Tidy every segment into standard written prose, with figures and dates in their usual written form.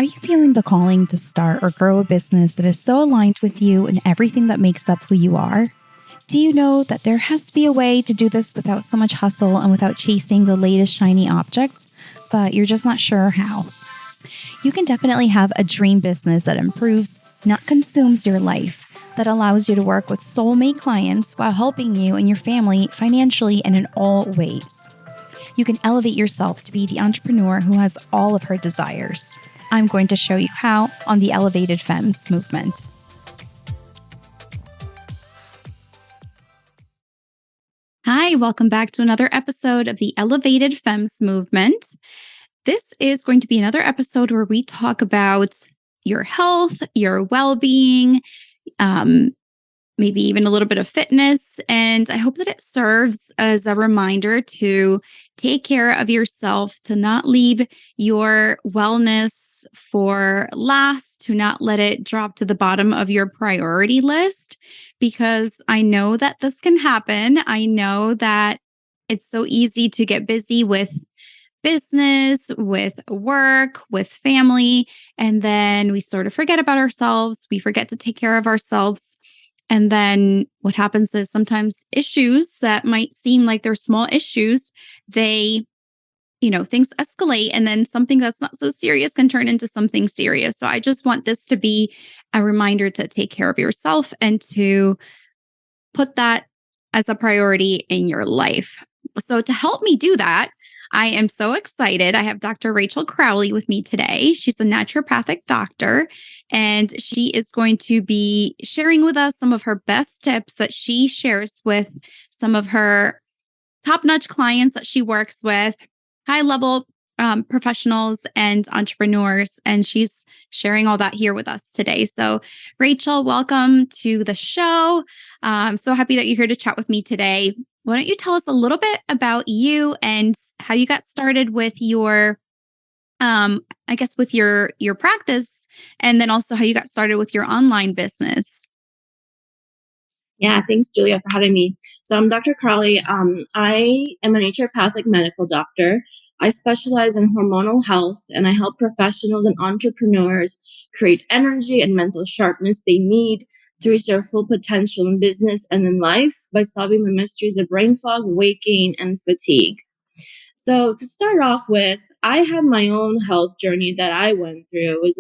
Are you feeling the calling to start or grow a business that is so aligned with you and everything that makes up who you are? Do you know that there has to be a way to do this without so much hustle and without chasing the latest shiny objects, but you're just not sure how? You can definitely have a dream business that improves, not consumes your life, that allows you to work with soulmate clients while helping you and your family financially and in all ways. You can elevate yourself to be the entrepreneur who has all of her desires. I'm going to show you how on the Elevated Femmes movement. Hi, welcome back to another episode of the Elevated Femmes movement. This is going to be another episode where we talk about your health, your well-being, maybe even a little bit of fitness. And I hope that it serves as a reminder to take care of yourself, to not leave your wellness for last, to not let it drop to the bottom of your priority list, because I know that this can happen. I know that it's so easy to get busy with business, with work, with family, and then we sort of forget about ourselves. We forget to take care of ourselves. And then what happens is sometimes issues that might seem like they're small issues, things escalate, and then something that's not so serious can turn into something serious. So I just want this to be a reminder to take care of yourself and to put that as a priority in your life. So to help me do that, I am so excited. I have Dr. Rachel Crowley with me today. She's a naturopathic doctor, and she is going to be sharing with us some of her best tips that she shares with some of her top-notch clients that she works with, high-level professionals and entrepreneurs. And she's sharing all that here with us today. So Rachel, welcome to the show. I'm so happy that you're here to chat with me today. Why don't you tell us a little bit about you and how you got started with your, with your practice, and then also how you got started with your online business. Yeah, thanks, Julia, for having me. So I'm Dr. Crowley. I am a naturopathic medical doctor. I specialize in hormonal health, and I help professionals and entrepreneurs create energy and mental sharpness they need to reach their full potential in business and in life by solving the mysteries of brain fog, weight gain, and fatigue. So to start off with, I had my own health journey that I went through. It was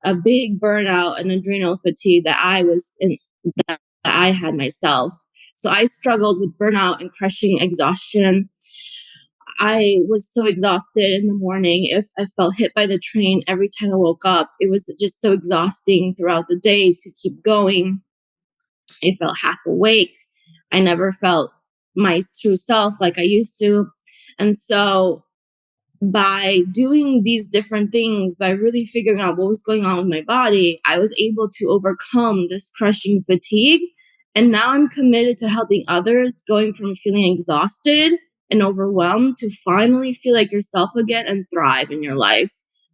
a big burnout and adrenal fatigue that I had myself. So I struggled with burnout and crushing exhaustion. I was so exhausted in the morning. If I felt hit by the train every time I woke up, it was just so exhausting throughout the day to keep going. I felt half awake. I never felt my true self like I used to. And so by doing these different things, by really figuring out what was going on with my body, I was able to overcome this crushing fatigue. And now I'm committed to helping others, going from feeling exhausted and overwhelmed to finally feel like yourself again and thrive in your life.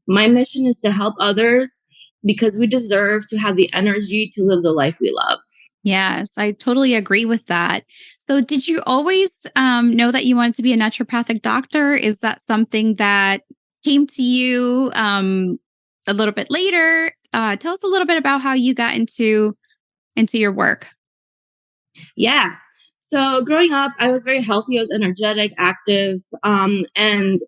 My mission is to help others because we deserve to have the energy to live the life we love. Yes, I totally agree with that. So did you always know that you wanted to be a naturopathic doctor? Is that something that came to you a little bit later? Tell us a little bit about how you got into your work. Yeah. So growing up, I was very healthy. I was energetic, active, and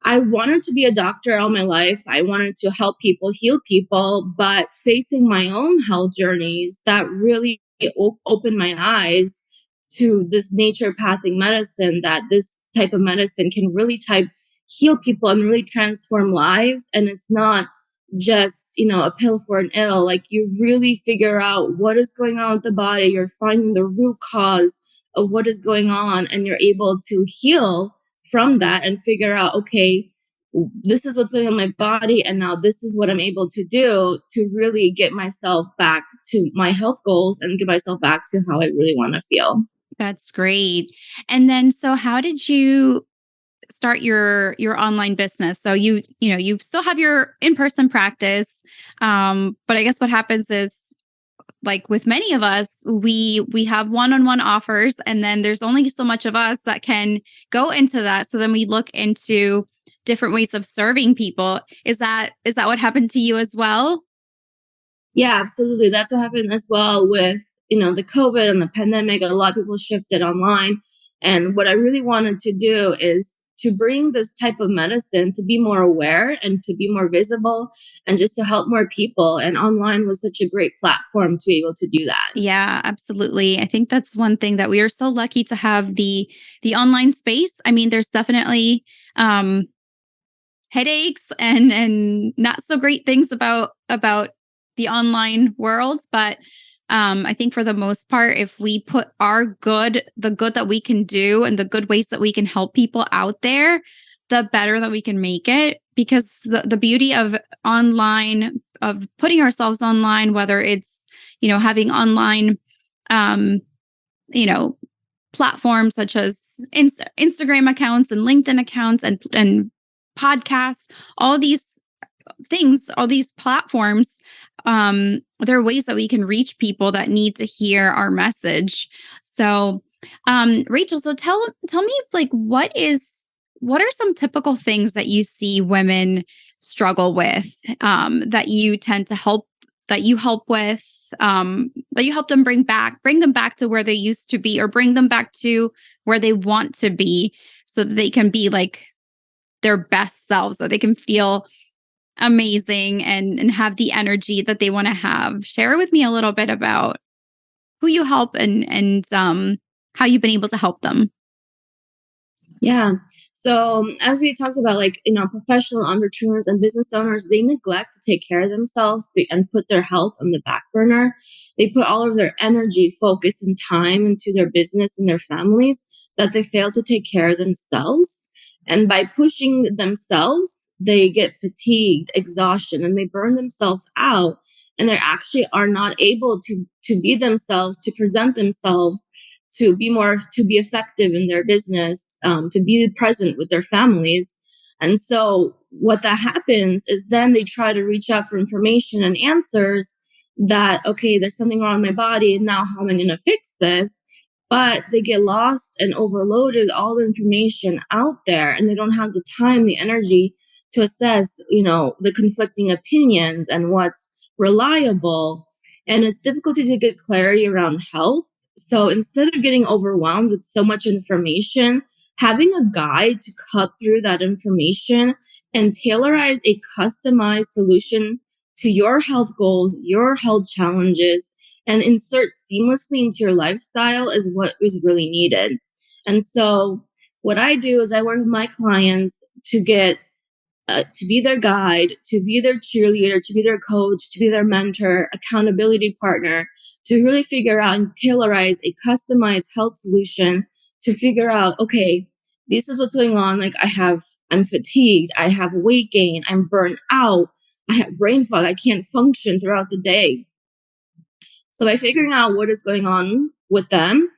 I wanted to be a doctor all my life. I wanted to help people, heal people, but facing my own health journeys, that really opened my eyes to this naturopathic medicine, that this type of medicine can really heal people and really transform lives. And it's not just, a pill for an ill. Like, you really figure out what is going on with the body. You're finding the root cause of what is going on, and you're able to heal from that and figure out, okay, this is what's going on in my body, and now this is what I'm able to do to really get myself back to my health goals and get myself back to how I really want to feel. That's great. And then, so how did you start your online business? So you still have your in-person practice, but I guess what happens is, like with many of us, we have one-on-one offers, and then there's only so much of us that can go into that. So then we look into different ways of serving people. Is that what happened to you as well? Yeah, absolutely. That's what happened as well with, the COVID and the pandemic. A lot of people shifted online. And what I really wanted to do is to bring this type of medicine to be more aware and to be more visible and just to help more people. And online was such a great platform to be able to do that. Yeah, absolutely. I think that's one thing that we are so lucky to have the online space. I mean, there's definitely um headaches and not so great things about the online world, but I think for the most part, if we put the good that we can do and the good ways that we can help people out there, the better that we can make it. Because the beauty of online, of putting ourselves online, whether it's, having online, um, you know, platforms such as Instagram accounts and LinkedIn accounts and podcasts, all these things, all these platforms, there are ways that we can reach people that need to hear our message. So, Rachel, so tell me, like, what are some typical things that you see women struggle with, that you tend to help, that you help with, that you help them bring them back to where they used to be, or bring them back to where they want to be, so that they can be like their best selves, so they can feel amazing and have the energy that they want to have. Share with me a little bit about who you help and how you've been able to help them. Yeah. So as we talked about, like, professional entrepreneurs and business owners, they neglect to take care of themselves and put their health on the back burner. They put all of their energy, focus, and time into their business and their families, that they fail to take care of themselves. And by pushing themselves, they get fatigued, exhaustion, and they burn themselves out. And they actually are not able to be themselves, to present themselves, to be effective in their business, to be present with their families. And so what that happens is then they try to reach out for information and answers, that, okay, there's something wrong with my body, and now how am I going to fix this? But they get lost and overloaded all the information out there, and they don't have the time, the energy to assess, the conflicting opinions and what's reliable. And it's difficult to get clarity around health. So instead of getting overwhelmed with so much information, having a guide to cut through that information and tailorize a customized solution to your health goals, your health challenges, and insert seamlessly into your lifestyle is what is really needed. And so what I do is I work with my clients to be their guide, to be their cheerleader, to be their coach, to be their mentor, accountability partner, to really figure out and tailorize a customized health solution to figure out, okay, this is what's going on. Like, I'm fatigued, I have weight gain, I'm burnt out, I have brain fog, I can't function throughout the day. So by figuring out what is going on with them,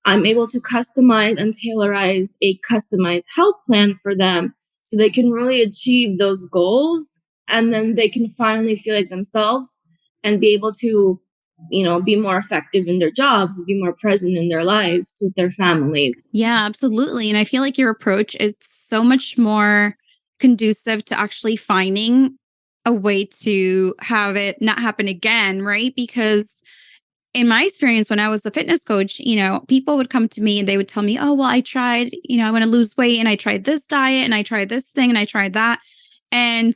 I'm able to customize and tailorize a customized health plan for them, so they can really achieve those goals, and then they can finally feel like themselves and be able to, be more effective in their jobs, be more present in their lives with their families. Yeah, absolutely. And I feel like your approach is so much more conducive to actually finding a way to have it not happen again, right? Because in my experience, when I was a fitness coach, people would come to me and they would tell me, oh, well, I tried, I want to lose weight, and I tried this diet and I tried this thing and I tried that. And,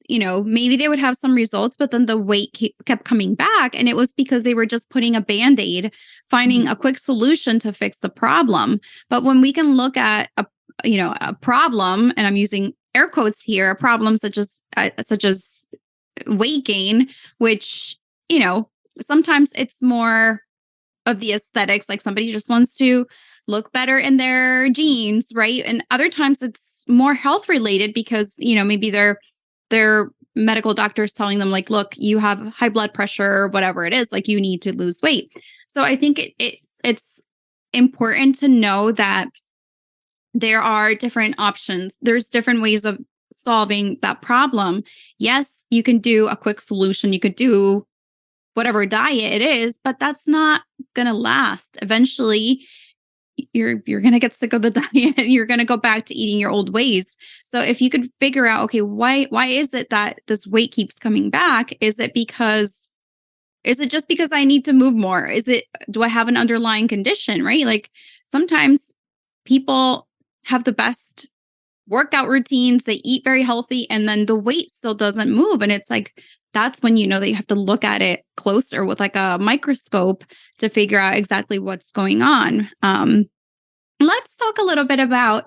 maybe they would have some results, but then the weight kept coming back. And it was because they were just putting a band-aid, finding a quick solution to fix the problem. But when we can look at a problem, and I'm using air quotes here, a problem such as weight gain, which, sometimes it's more of the aesthetics, like somebody just wants to look better in their jeans, right? And other times it's more health related because, maybe their medical doctor's telling them, like, look, you have high blood pressure or whatever it is, like, you need to lose weight. So I think it's important to know that there are different options. There's different ways of solving that problem. Yes, you can do a quick solution. You could do whatever diet it is, but that's not going to last. Eventually, you're going to get sick of the diet. You're going to go back to eating your old ways. So if you could figure out, okay, why is it that this weight keeps coming back? Is it just because I need to move more? Do I have an underlying condition, right? Like sometimes people have the best workout routines, they eat very healthy, and then the weight still doesn't move. And it's like, that's when you know that you have to look at it closer with like a microscope to figure out exactly what's going on. Let's talk a little bit about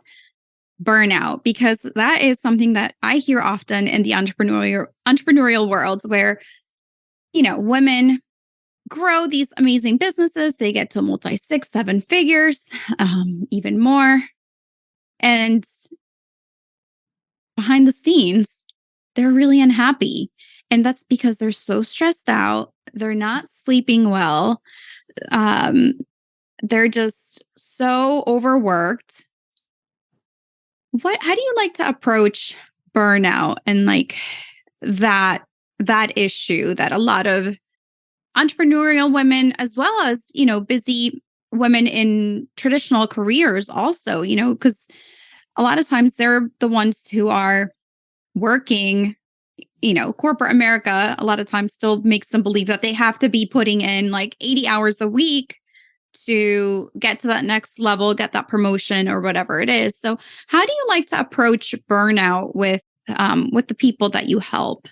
burnout, because that is something that I hear often in the entrepreneurial worlds where, women grow these amazing businesses. They get to multi 6, 7 figures, even more. And behind the scenes, they're really unhappy. And that's because they're so stressed out. They're not sleeping well. Um, they're just so overworked. How do you like to approach burnout and like that issue that a lot of entrepreneurial women, as well as, busy women in traditional careers also, because a lot of times they're the ones who are working, corporate America a lot of times still makes them believe that they have to be putting in like 80 hours a week to get to that next level, get that promotion or whatever it is. So how do you like to approach burnout with the people that you help?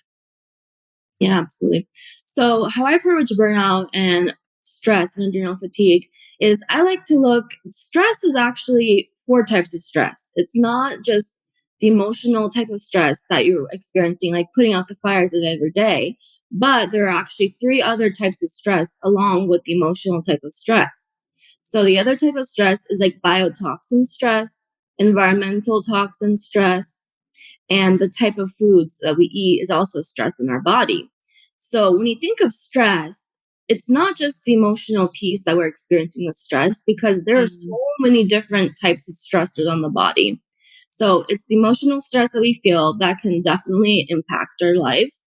Yeah, absolutely. So, how I approach burnout and stress and adrenal fatigue is I like to look, stress is actually four types of stress. It's not just the emotional type of stress that you're experiencing, like putting out the fires of every day, but there are actually three other types of stress along with the emotional type of stress. So, the other type of stress is like biotoxin stress, environmental toxin stress, and the type of foods that we eat is also stress in our body. So when you think of stress, it's not just the emotional piece that we're experiencing the stress, because there are so many different types of stressors on the body. So it's the emotional stress that we feel that can definitely impact our lives.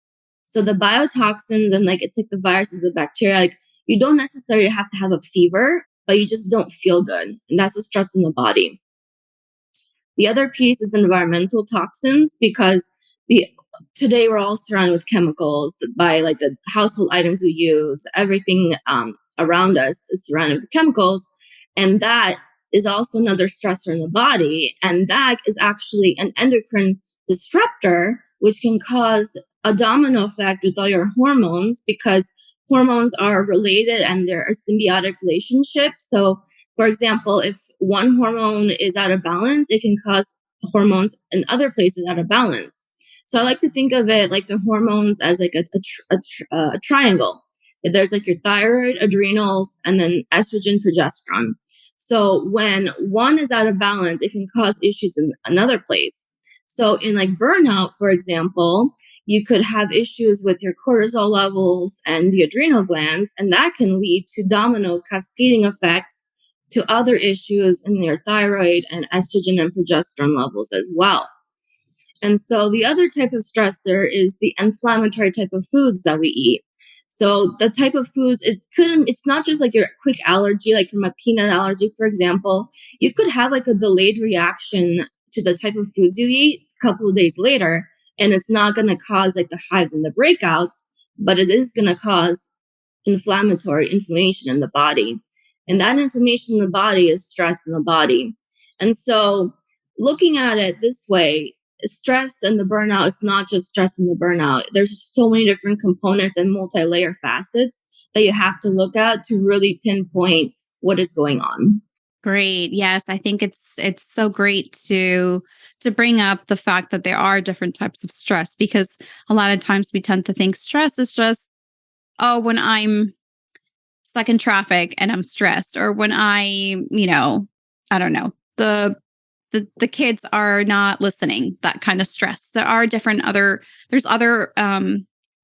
So the biotoxins, and like it's like the viruses, the bacteria, like you don't necessarily have to have a fever, but you just don't feel good. And that's a stress in the body. The other piece is environmental toxins, because the today we're all surrounded with chemicals by like the household items we use. Everything around us is surrounded with chemicals, and that is also another stressor in the body. And that is actually an endocrine disruptor, which can cause a domino effect with all your hormones, because hormones are related and they're a symbiotic relationship. So for example, if one hormone is out of balance, it can cause hormones in other places out of balance. So I like to think of it like the hormones as like a triangle. There's like your thyroid, adrenals, and then estrogen, progesterone. So when one is out of balance, it can cause issues in another place. So in like burnout, for example, you could have issues with your cortisol levels and the adrenal glands, and that can lead to domino cascading effects to other issues in your thyroid and estrogen and progesterone levels as well. And so the other type of stressor is the inflammatory type of foods that we eat. So the type of foods, it's not just like your quick allergy, like from a peanut allergy, for example. You could have like a delayed reaction to the type of foods you eat a couple of days later, and it's not going to cause like the hives and the breakouts, but it is going to cause inflammation in the body. And that inflammation in the body is stress in the body. And so looking at it this way, stress and the burnout is not just stress and the burnout. There's so many different components and multi-layer facets that you have to look at to really pinpoint what is going on. Great. Yes, I think it's so great to bring up the fact that there are different types of stress, because a lot of times we tend to think stress is just, oh, when I'm stuck in traffic and I'm stressed, or when I don't know, the kids are not listening, that kind of stress. There's other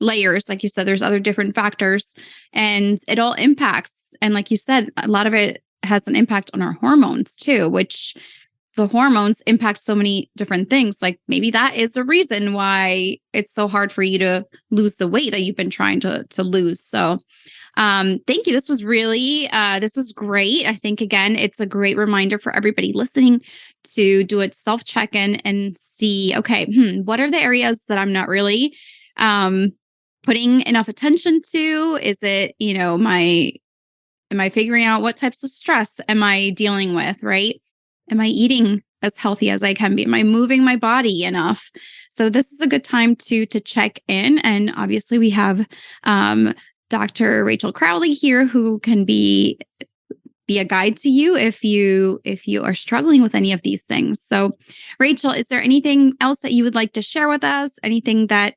layers, like you said, there's other different factors, and it all impacts. And like you said, a lot of it has an impact on our hormones too, which the hormones impact so many different things. Like maybe that is the reason why it's so hard for you to lose the weight that you've been trying to lose. So Thank you. This was great. I think, again, it's a great reminder for everybody listening to do a self check-in and see, okay, what are the areas that I'm not really putting enough attention to? Is it, am I figuring out what types of stress am I dealing with, right? Am I eating as healthy as I can be? Am I moving my body enough? So this is a good time to check in. And obviously we have Dr. Rachel Crowley here, who can be a guide to you if you are struggling with any of these things. So Rachel, is there anything else that you would like to share with us? Anything that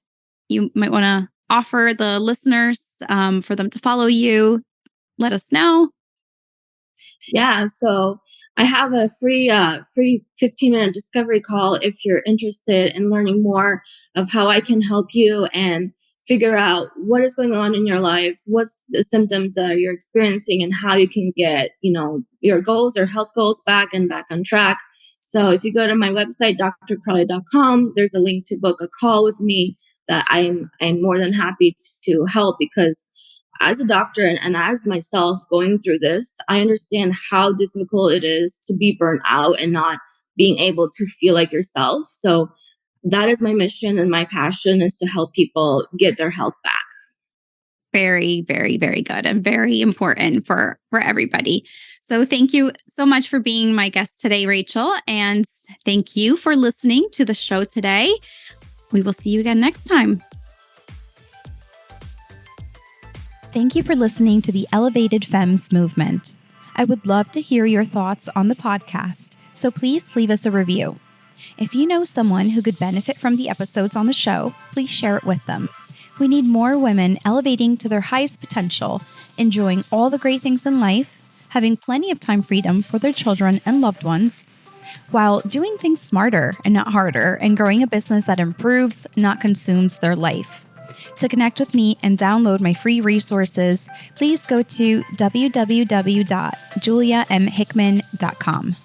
you might want to offer the listeners for them to follow you? Let us know. Yeah, so I have a free 15-minute discovery call if you're interested in learning more of how I can help you and figure out what is going on in your lives, what's the symptoms that you're experiencing, and how you can get, your goals or health goals back on track. So if you go to my website, drcrowley.com, there's a link to book a call with me that I'm more than happy to help, because as a doctor and as myself going through this, I understand how difficult it is to be burnt out and not being able to feel like yourself. So that is my mission, and my passion is to help people get their health back. Very, very, very good, and very important for everybody. So thank you so much for being my guest today, Rachel. And thank you for listening to the show today. We will see you again next time. Thank you for listening to the Elevated Femmes movement. I would love to hear your thoughts on the podcast, so please leave us a review. If you know someone who could benefit from the episodes on the show, please share it with them. We need more women elevating to their highest potential, enjoying all the great things in life, having plenty of time freedom for their children and loved ones, while doing things smarter and not harder, and growing a business that improves, not consumes their life. To connect with me and download my free resources, please go to www.juliamhickman.com.